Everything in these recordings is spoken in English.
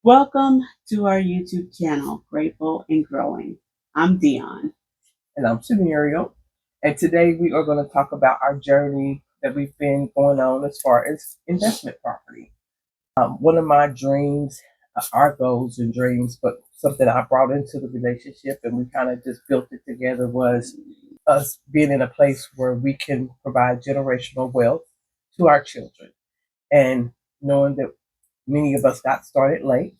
Welcome to our YouTube channel, Grateful and Growing. I'm Dion. And I'm Scenario. And today we are going to talk about our journey that we've been going on as far as investment property. One of my dreams, our goals and dreams, but something I brought into the relationship and we kind of just built it together was us being in a place where we can provide generational wealth to our children. And knowing that many of us got started late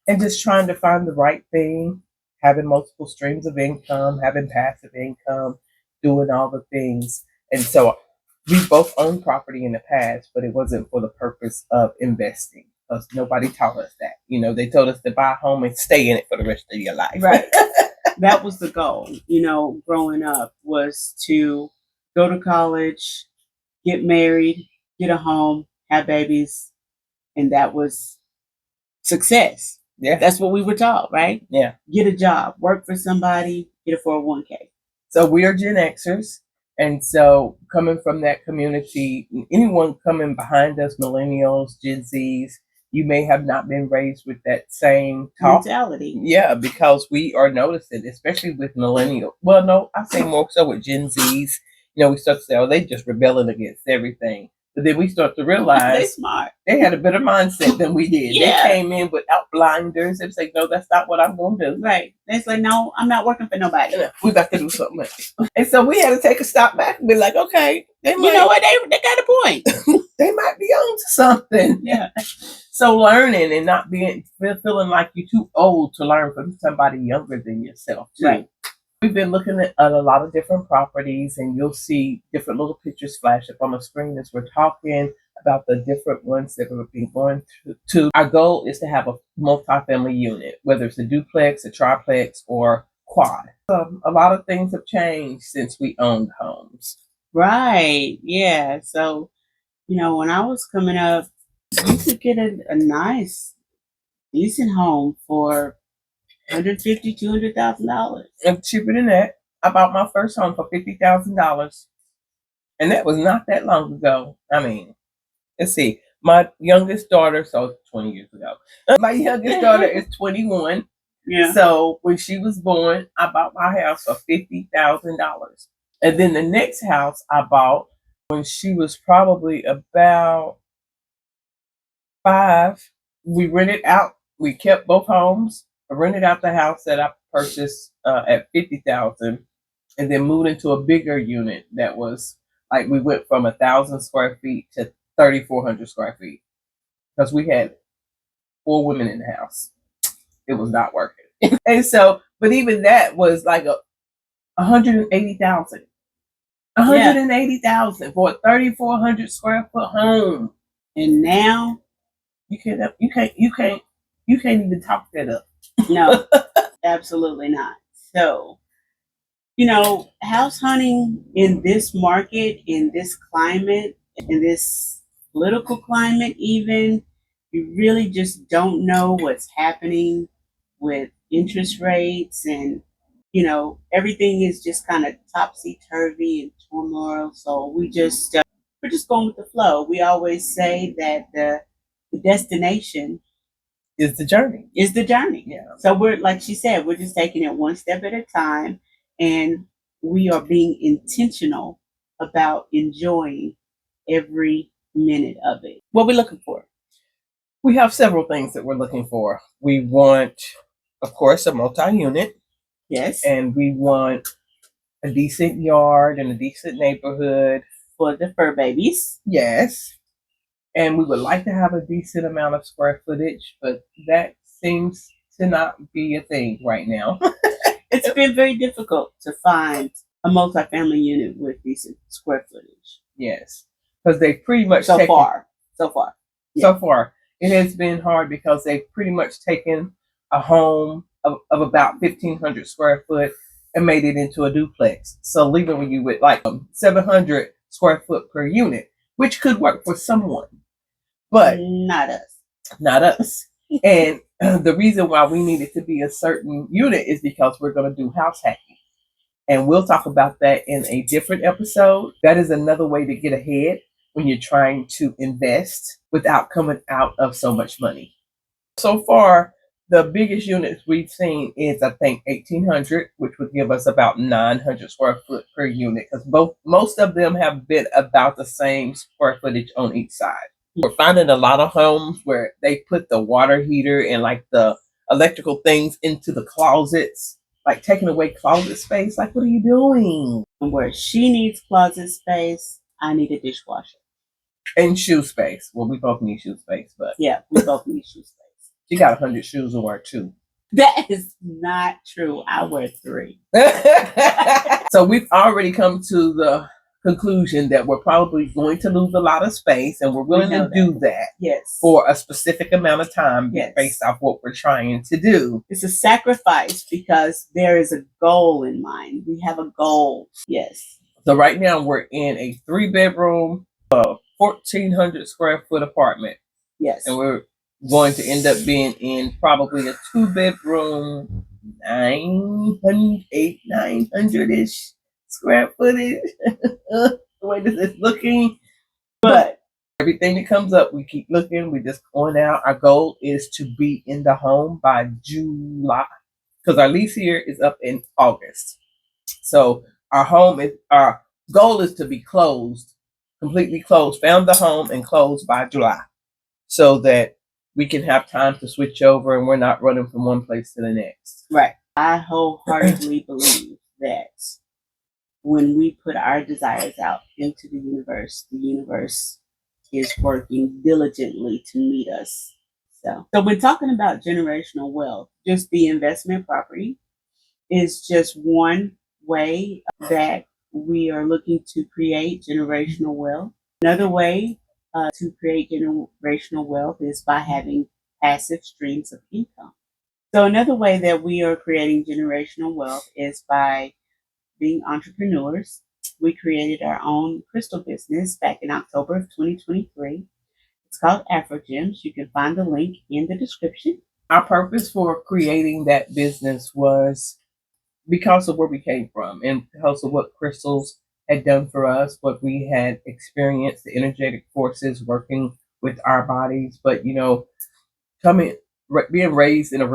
and just trying to find the right thing, having multiple streams of income, having passive income, doing all the things. And so we both owned property in the past, but it wasn't for the purpose of investing because nobody taught us that. They told us to buy a home and stay in it for the rest of your life. Right. That was the goal, growing up was to go to college, get married, get a home, have babies, and that was success. Yeah. That's what we were taught, right? Yeah. Get a job, work for somebody, get a 401k. So we are Gen Xers. And so coming from that community, anyone coming behind us, millennials, Gen Zs, you may have not been raised with that same mentality. Yeah, because we are noticing, especially with millennials. Well, no, I say more so with Gen Zs. We start to say, oh, they just rebelling against everything. But then we start to realize they smart. They had a better mindset than we did. Yeah. They came in without blinders and say, no, that's not what I'm going to do. Right. It's like, no, I'm not working for nobody. We got to do something else. And so we had to take a stop back and be like, okay, you know what? They got a point. They might be on to something. Yeah. So learning and not feeling like you're too old to learn from somebody younger than yourself, too. Right. We've been looking at a lot of different properties, and you'll see different little pictures flash up on the screen as we're talking about the different ones that we've been going to. Our goal is to have a multifamily unit, whether it's a duplex, a triplex, or quad. A lot of things have changed since we owned homes. Right. Yeah. So, when I was coming up, you could get a nice, decent home for $150,000, $200,000. And cheaper than that. I bought my first home for $50,000, and that was not that long ago. I mean, let's see. My youngest daughter, so 20 years ago. My youngest daughter is 21. Yeah. So when she was born, I bought my house for $50,000. And then the next house I bought when she was probably about 5. We rented out. We kept both homes. I rented out the house that I purchased at $50,000, and then moved into a bigger unit that was like we went from 1,000 square feet to 3,400 square feet because we had 4 women in the house. It was not working, and so, but even that was like $180,000. $180,000 for a 3,400 square foot home, and now you can't even talk that up. No, absolutely not. So, house hunting in this market, in this climate, in this political climate, even, you really just don't know what's happening with interest rates, and everything is just kind of topsy turvy and turmoil. So we're just going with the flow. We always say that the destination is the journey. Yeah. So we're, like she said, we're just taking it one step at a time, and we are being intentional about enjoying every minute of it. What are we looking for? We have several things that we're looking for. We want, of course, a multi-unit. Yes. And we want a decent yard and a decent neighborhood. For the fur babies. Yes. And we would like to have a decent amount of square footage, but that seems to not be a thing right now. It's been very difficult to find a multifamily unit with decent square footage. Yes. Because they pretty much So far. Yeah. So far. It has been hard because they've pretty much taken a home of about 1,500 square foot and made it into a duplex. So leaving you with like 700 square foot per unit, which could work for someone, but not us. Not us. And the reason why we need it to be a certain unit is because we're going to do house hacking. And we'll talk about that in a different episode. That is another way to get ahead when you're trying to invest without coming out of so much money. So far, the biggest units we've seen is, I think, 1,800, which would give us about 900 square foot per unit, because most of them have been about the same square footage on each side. We're finding a lot of homes where they put the water heater and like the electrical things into the closets, like taking away closet space. Like, what are you doing? And where she needs closet space, I need a dishwasher. And shoe space. Well, we both need shoe space, but Yeah, we both need shoe space. she got 100 shoes to wear too. That is not true. I wear 3. So we've already come to the conclusion that we're probably going to lose a lot of space, and we're willing to do that Yes. for a specific amount of time, Yes, based off what we're trying to do. it's a sacrifice because there is a goal in mind. We have a goal. Yes. So right now we're in a 3-bedroom, 1,400 square foot apartment, Yes. and we're going to end up being in probably a 2-bedroom, 900-ish square footage. The way this is looking. But Everything that comes up, we keep looking. We just going out. Our goal is to be in the home by July, because our lease here is up in August. So our goal is to be closed, completely closed, found the home and closed by July, so that we can have time to switch over and we're not running from one place to the next. right. I wholeheartedly believe that when we put our desires out into the universe is working diligently to meet us. So when talking about generational wealth, just the investment property is just one way that we are looking to create generational wealth. Another way to create generational wealth is by having passive streams of income. So another way that we are creating generational wealth is by being entrepreneurs. We created our own crystal business back in October of 2023. It's called AfroGems. You can find the link in the description. Our purpose for creating that business was because of where we came from and because of what crystals had done for us, what we had experienced, the energetic forces working with our bodies. But, being raised in a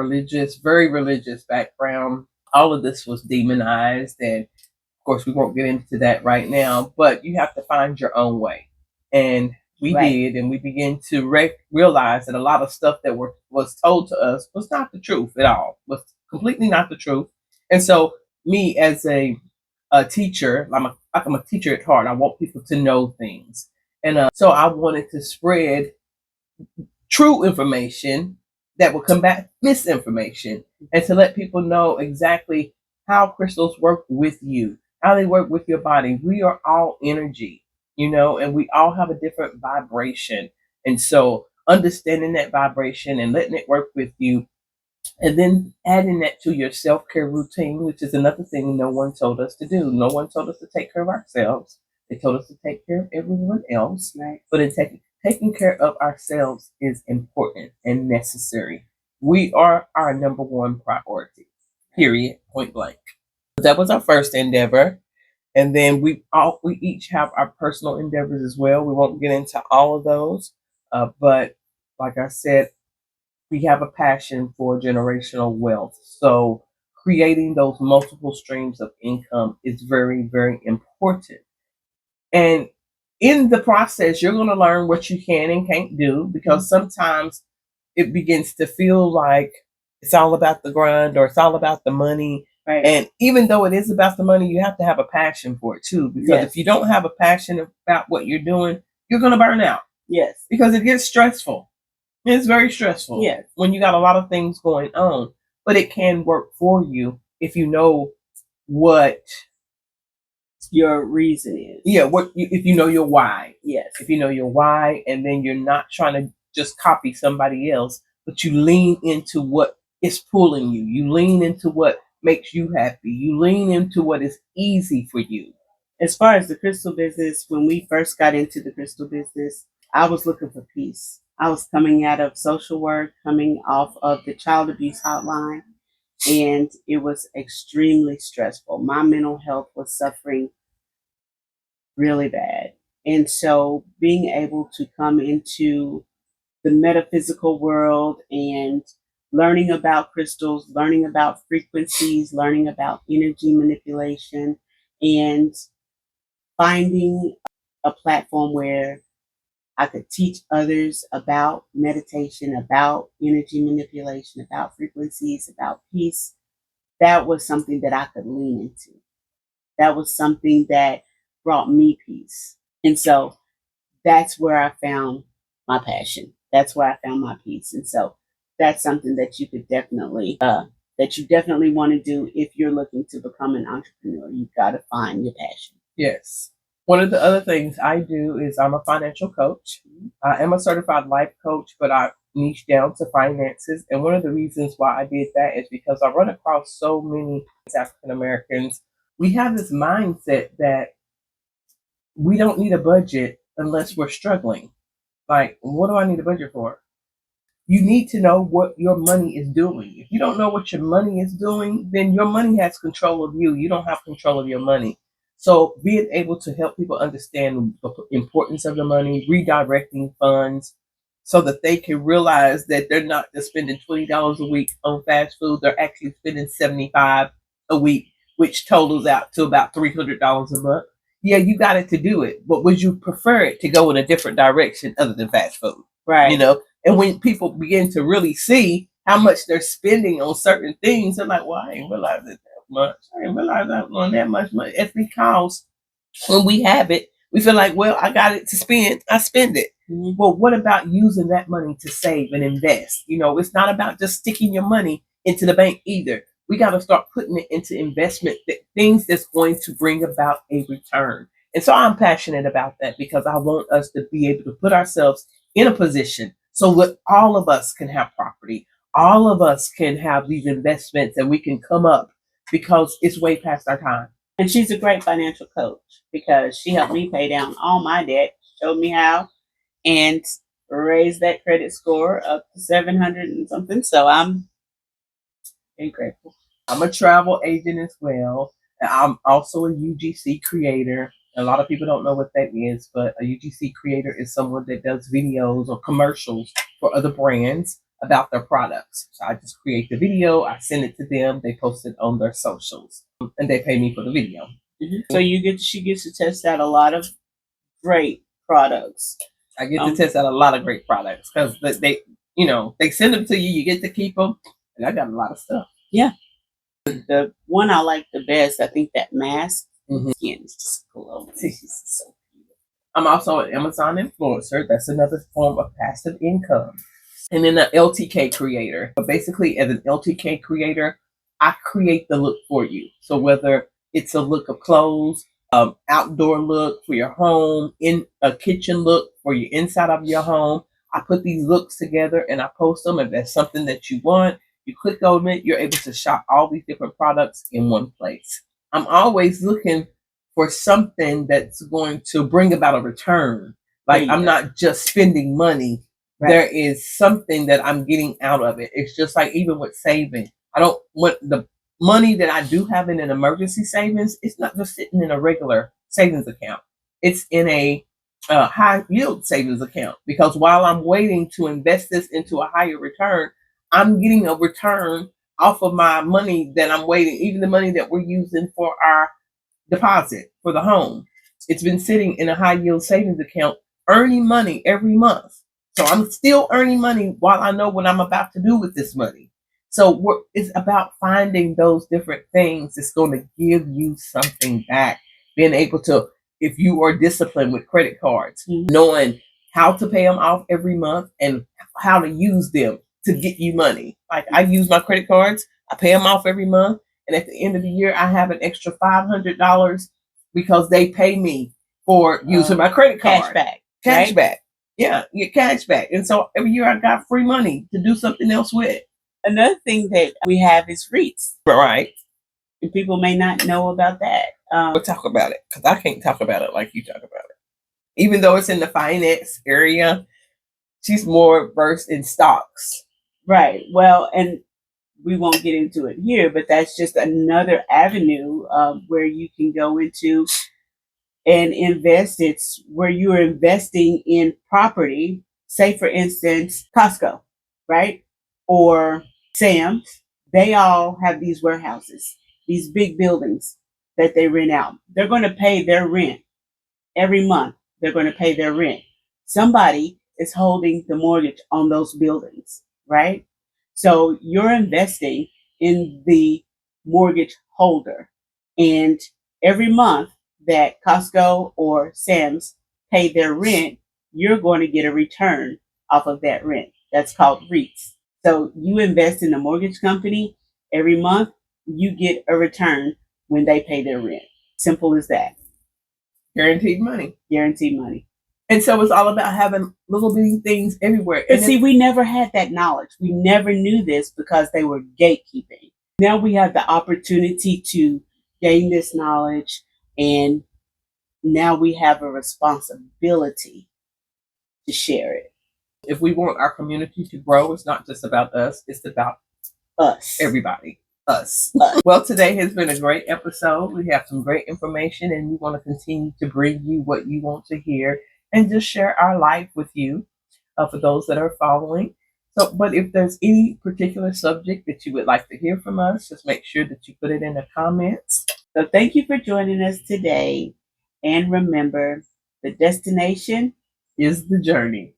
very religious background, all of this was demonized. And of course, we won't get into that right now, but you have to find your own way. And we did, and we began to realize that a lot of stuff that was told to us was not the truth at all, was completely not the truth. And so, me as a teacher, I'm a teacher at heart. I want people to know things, and so I wanted to spread true information that will combat misinformation, and to let people know exactly how crystals work with you, how they work with your body. We are all energy, and we all have a different vibration. And so understanding that vibration and letting it work with you, and then adding that to your self-care routine, which is another thing no one told us to do. No one told us to take care of ourselves. They told us to take care of everyone else. Right. But in taking care of ourselves is important and necessary. We are our number one priority, period, point blank. That was our first endeavor. And then we each have our personal endeavors as well. We won't get into all of those. But like I said, we have a passion for generational wealth. So creating those multiple streams of income is very, very important. And in the process, you're going to learn what you can and can't do, because sometimes it begins to feel like it's all about the grind or it's all about the money. Right. And even though it is about the money, you have to have a passion for it too. Because if you don't have a passion about what you're doing, you're going to burn out. Yes. Because it gets stressful. It's very stressful. Yes. When you got a lot of things going on. But it can work for you if you know what your reason is. Yeah, if you know your why. Yes. If you know your why, and then you're not trying to just copy somebody else, but you lean into what is pulling you. You lean into what makes you happy. You lean into what is easy for you. As far as the crystal business, when we first got into the crystal business, I was looking for peace. I was coming out of social work, coming off of the child abuse hotline, and it was extremely stressful. My mental health was suffering really bad. And so being able to come into the metaphysical world and learning about crystals, learning about frequencies, learning about energy manipulation, and finding a platform where I could teach others about meditation, about energy manipulation, about frequencies, about peace. That was something that I could lean into. That was something that brought me peace. And so that's where I found my passion. That's where I found my peace. And so that's something that you could definitely that you definitely want to do if you're looking to become an entrepreneur. You've got to find your passion. Yes. One of the other things I do is I'm a financial coach. I am a certified life coach, but I niche down to finances. And one of the reasons why I did that is because I run across so many African Americans. We have this mindset that we don't need a budget unless we're struggling. Like, what do I need a budget for? You need to know what your money is doing. If you don't know what your money is doing, then your money has control of you. You don't have control of your money. So being able to help people understand the importance of the money, redirecting funds so that they can realize that they're not just spending $20 a week on fast food, they're actually spending $75 a week, which totals out to about $300 a month. Yeah, you got it to do it, but would you prefer it to go in a different direction other than fast food? Right. You know, and when people begin to really see how much they're spending on certain things, they're like, well, I didn't realize it that much. I didn't realize I was on that much money. It's because when we have it, we feel like, well, I got it to spend, I spend it. Mm-hmm. Well, what about using that money to save and invest? You know, it's not about just sticking your money into the bank either. We got to start putting it into investment, things that's going to bring about a return. And so I'm passionate about that because I want us to be able to put ourselves in a position so that all of us can have property. All of us can have these investments and we can come up because it's way past our time. And she's a great financial coach because she helped me pay down all my debt, showed me how, and raised that credit score up to 700 and something. So I'm very grateful. I'm a travel agent as well. I'm also a UGC creator. A lot of people don't know what that is, but a UGC creator is someone that does videos or commercials for other brands about their products. So I just create the video, I send it to them, they post it on their socials, and they pay me for the video. Mm-hmm. So she gets to test out a lot of great products. I get to test out a lot of great products because they send them to you, you get to keep them, and I got a lot of stuff. Yeah. The one I like the best, I think that mask, skin is just glowing. So I'm also an Amazon influencer. That's another form of passive income. And then an LTK creator. But basically, as an LTK creator, I create the look for you. So whether it's a look of clothes, outdoor look for your home, in a kitchen look for your inside of your home, I put these looks together and I post them. If that's something that you want, you click on it, you're able to shop all these different products in one place. I'm always looking for something that's going to bring about a return. Like I'm not just spending money. Right. There is something that I'm getting out of it. It's just like even with saving. I don't want the money that I do have in an emergency savings. It's not just sitting in a regular savings account. It's in a high yield savings account because while I'm waiting to invest this into a higher return, I'm getting a return off of my money that I'm waiting, even the money that we're using for our deposit for the home. It's been sitting in a high yield savings account, earning money every month. So I'm still earning money while I know what I'm about to do with this money. So it's about finding those different things that's going to give you something back. Being able to, if you are disciplined with credit cards, knowing how to pay them off every month and how to use them to get you money. Like I use my credit cards, I pay them off every month. And at the end of the year, I have an extra $500 because they pay me for using my credit card. Cash back. Yeah, you get cash back. And so every year I got free money to do something else with. Another thing that we have is REITs. Right. And people may not know about that. We'll talk about it because I can't talk about it like you talk about it. Even though it's in the finance area, she's more versed in stocks. Right. Well, and we won't get into it here, but that's just another avenue where you can go into and invest. It's where you're investing in property, say for instance, Costco, right? Or Sam's, they all have these warehouses, these big buildings that they rent out. They're going to pay their rent every month. They're going to pay their rent. Somebody is holding the mortgage on those buildings, right? So you're investing in the mortgage holder. And every month that Costco or Sam's pay their rent, you're going to get a return off of that rent. That's called REITs. So you invest in the mortgage company every month, you get a return when they pay their rent. Simple as that. Guaranteed money. Guaranteed money. And so it's all about having little bitty things everywhere. But see, we never had that knowledge. We never knew this because they were gatekeeping. Now we have the opportunity to gain this knowledge, and now we have a responsibility to share it. If we want our community to grow, it's not just about us, it's about Us. everybody. Us. Well, today has been a great episode. We have some great information, and we want to continue to bring you what you want to hear and just share our life with you for those that are following. So, but if there's any particular subject that you would like to hear from us, just make sure that you put it in the comments. So thank you for joining us today. And remember, the destination Is the journey.